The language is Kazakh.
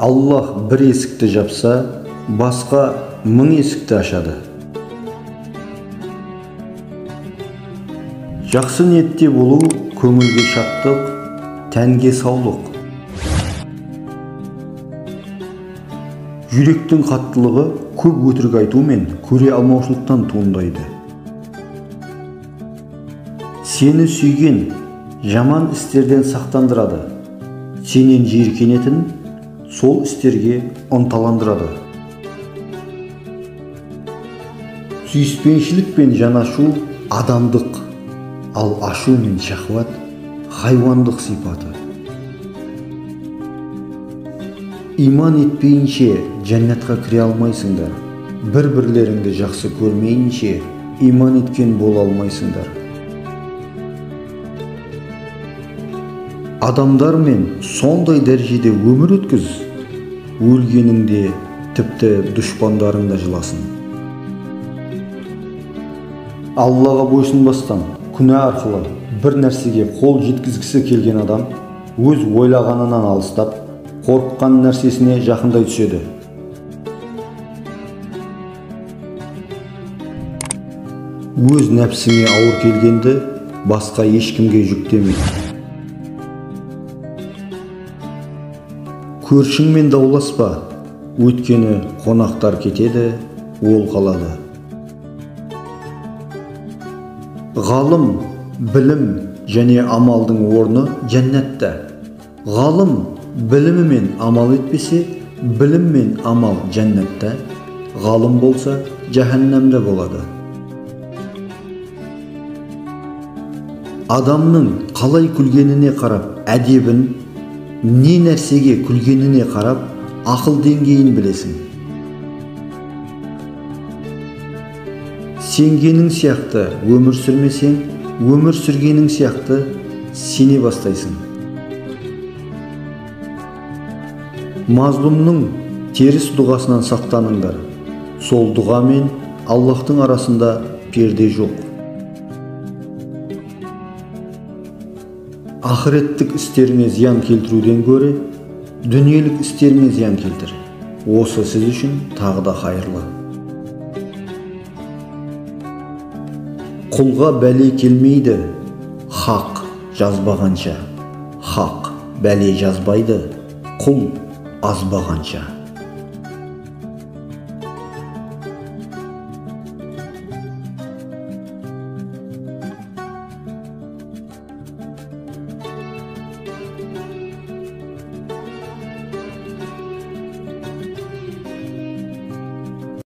Аллах бір есікті жапса, басқа 1000 есікті ашады. Жақсы ниетте болу көңілге шаттық, тәнге саулық. Жүректің қаттылығы көп өтірік айту мен көре алмаушылықтан туындайды. Сені сүйген жаман істерден сақтандырады. Сенен жиіркенетін сол істерге ынталандырады. Сүйіспеншілік пен жанашу адамдық, ал ашу мен шахват хайуандық сипаты. Иман етпейінше жәннатқа кіре алмайсыңдар. Бір-бірлеріңді жақсы көрмейінше иман еткен бола алмайсыңдар. Адамдармен сондай дәрежеде өмір өткіз, өлгеніңде тіпті дұшпандарың да жыласын. Аллаға бойсынбастан күнә арқылы бір нәрсеге қол жеткізгісі келген адам өз ойлағанынан алыстап, қорыққан нәрсесіне жақындай түседі. Өз нәпсіңе ауыр келгенді басқа ешкімге жүктеме. Көршіңмен дауласпа, өткені қонақтар кетеді, ол қалады. Ғалым, білім және амалдың орны жәннатта. Ғалым білімі мен амал етпесе, білім мен амал жәннатта, ғалым болса жаһаннамда болады. Адамның қалай күлгеніне қарап, әдебін, не нәрсеге күлгеніне қарап, ақыл деңгейін білесің. Сенгенің сияқты өмір сүрмесең, өмір сүргенің сияқты сене бастайсың. Мазлумның теріс дұғасынан сақтаныңдар. Сол дұға мен Аллахтың арасында перде жоқ. Ақыреттік істеріңе зиян келтіруден гөрі, дүниелік істеріңе зиян келтір. Осы сіз үшін тағы да хайырлы. Құлға бәле келмейді, хақ жазбағанша. Хақ бәле жазбайды, құл азбағанша.